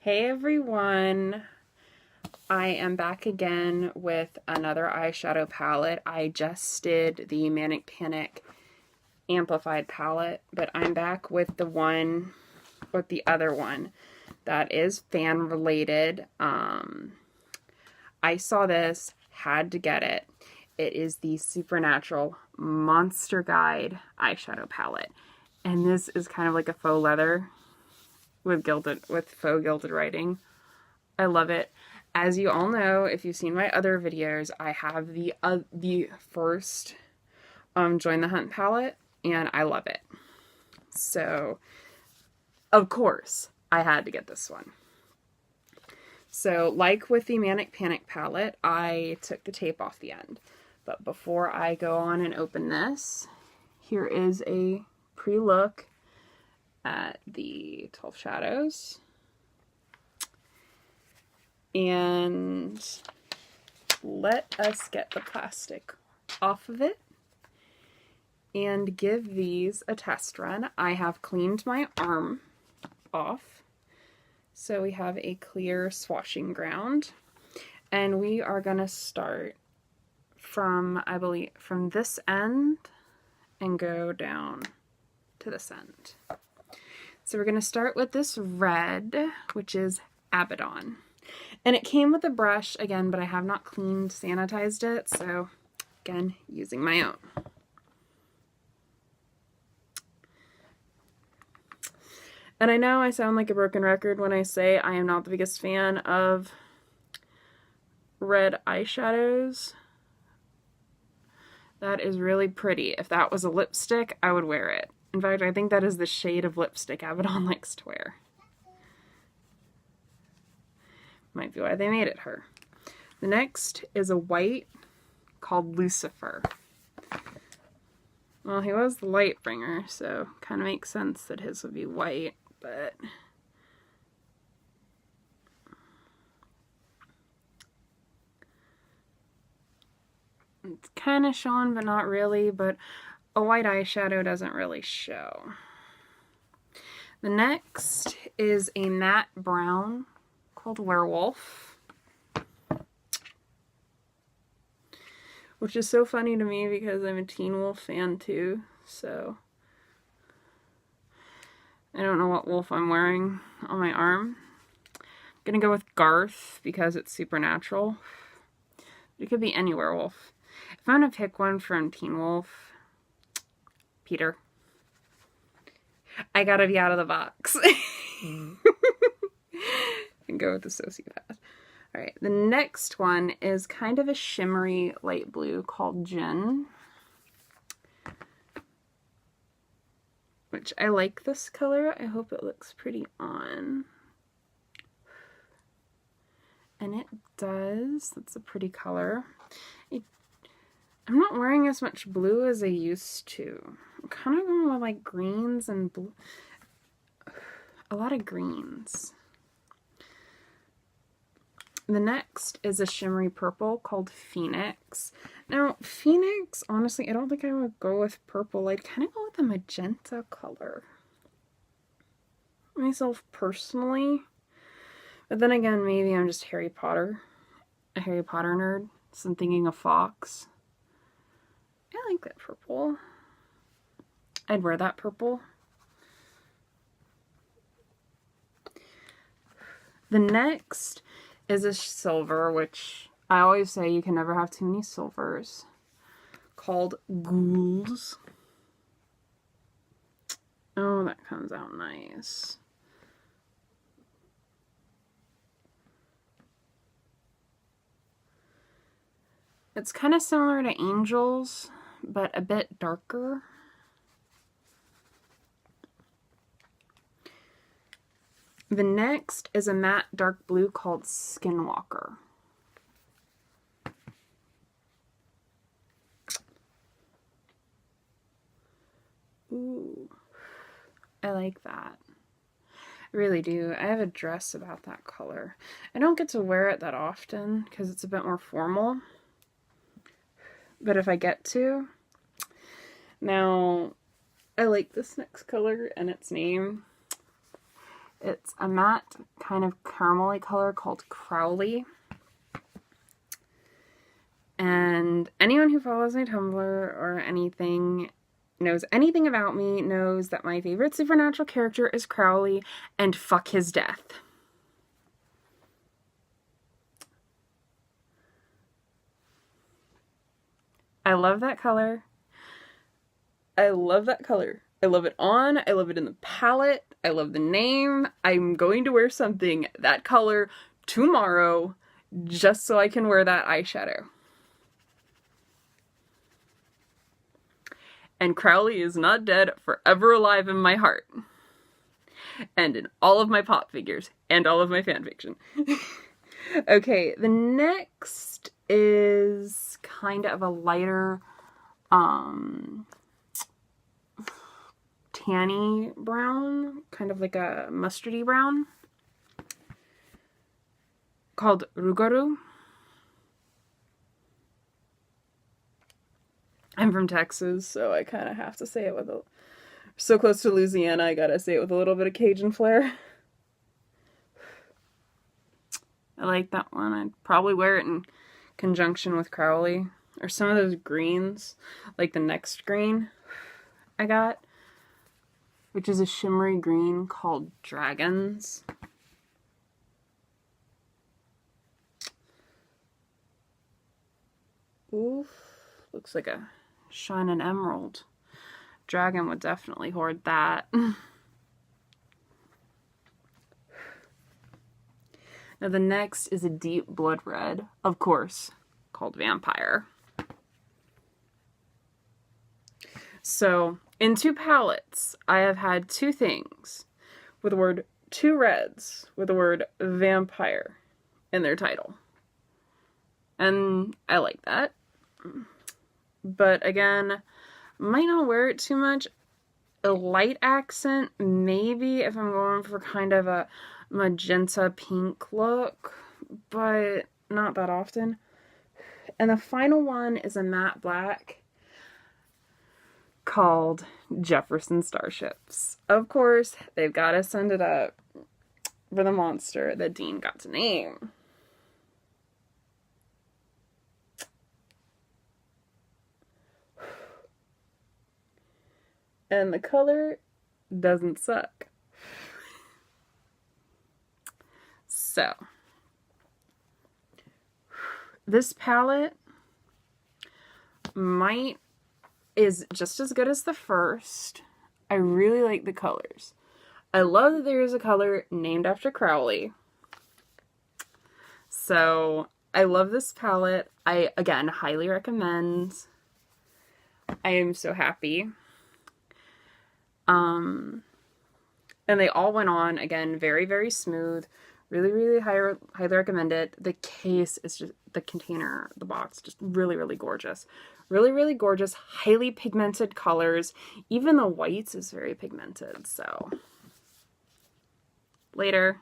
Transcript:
Hey everyone, I am back again with another eyeshadow palette. I just did the Manic Panic Amplified palette, but I'm back with the other one that is fan related. I saw this, had to get it. It is the Supernatural Monster Guide eyeshadow palette. And this is kind of like a faux leather with faux gilded writing. I love it. As you all know, if you've seen my other videos, I have the first Join the Hunt palette, and I love it. So, of course, I had to get this one. So, like with the Manic Panic palette, I took the tape off the end. But before I go on and open this, here is a pre-look at the 12 shadows. And let us get the plastic off of it and give these a test run. I have cleaned my arm off, so we have a clear swatching ground, and we are going to start from, I believe, from this end and go down to this end. So we're going to start with this red, which is Abaddon. And it came with a brush, again, but I have not sanitized it, so, again, using my own. And I know I sound like a broken record when I say I am not the biggest fan of red eyeshadows. That is really pretty. If that was a lipstick, I would wear it. In fact, I think that is the shade of lipstick Abaddon likes to wear. Might be why they made it her. The next is a white called Lucifer. Well, he was the light bringer, so kind of makes sense that his would be white, but it's kind of showing, but not really, but a white eyeshadow doesn't really show. The next is a matte brown called Werewolf, which is so funny to me because I'm a Teen Wolf fan too, so I don't know what wolf I'm wearing on my arm. I'm gonna go with Garth because it's supernatural. It could be any werewolf. If I'm gonna pick one from Teen Wolf, Peter. I gotta be out of the box. And go with the sociopath. Alright, the next one is kind of a shimmery light blue called Gin. Which I like this color. I hope it looks pretty on. And it does. That's a pretty color. I'm not wearing as much blue as I used to. I'm kind of going with like greens and blue. A lot of greens. The next is a shimmery purple called Phoenix. Now, Phoenix, honestly, I don't think I would go with purple. I'd kind of go with a magenta color. Myself personally. But then again, maybe I'm just a Harry Potter nerd. So I'm thinking of Fox. I like that purple. I'd wear that purple. The next is a silver, which I always say you can never have too many silvers, called Ghouls. Oh, that comes out nice. It's kind of similar to Angels, but a bit darker. The next is a matte dark blue called Skinwalker. Ooh, I like that. I really do. I have a dress about that color. I don't get to wear it that often because it's a bit more formal. But if I get to. Now, I like this next color and its name. It's a matte kind of caramelly color called Crowley. And anyone who follows my Tumblr or anything knows anything about me knows that my favorite supernatural character is Crowley, and fuck his death. I love that color. I love that color. I love it on. I love it in the palette. I love the name. I'm going to wear something that color tomorrow just so I can wear that eyeshadow. And Crowley is not dead, forever alive in my heart. And in all of my pop figures and all of my fanfiction. Okay, the next is kind of a lighter tanny brown, kind of like a mustardy brown, called Rugoru. I'm from Texas, so I kind of have to say it with a... So close to Louisiana, I gotta say it with a little bit of Cajun flair. I like that one. I'd probably wear it in conjunction with Crowley. Or some of those greens, like the next green I got, which is a shimmery green called Dragons. Oof, looks like a shining emerald. Dragon would definitely hoard that. Now the next is a deep blood red, of course, called Vampire. So, in 2 palettes, I have had 2 things with the word 2 reds with the word vampire in their title. And I like that. But again, might not wear it too much. A light accent, maybe if I'm going for kind of a magenta pink look, but not that often. And the final one is a matte black called Jefferson Starships. Of course, they've got to send it up for the monster that Dean got to name. And the color doesn't suck. So, this palette is just as good as the first. I really like the colors. I love that there is a color named after Crowley. So, I love this palette. I, again, highly recommend. I am so happy. And they all went on, again, very, very smooth. Really, really highly recommend it. The case is just, the container, the box, just really, really gorgeous. Really, really gorgeous, highly pigmented colors. Even the whites is very pigmented, so. Later.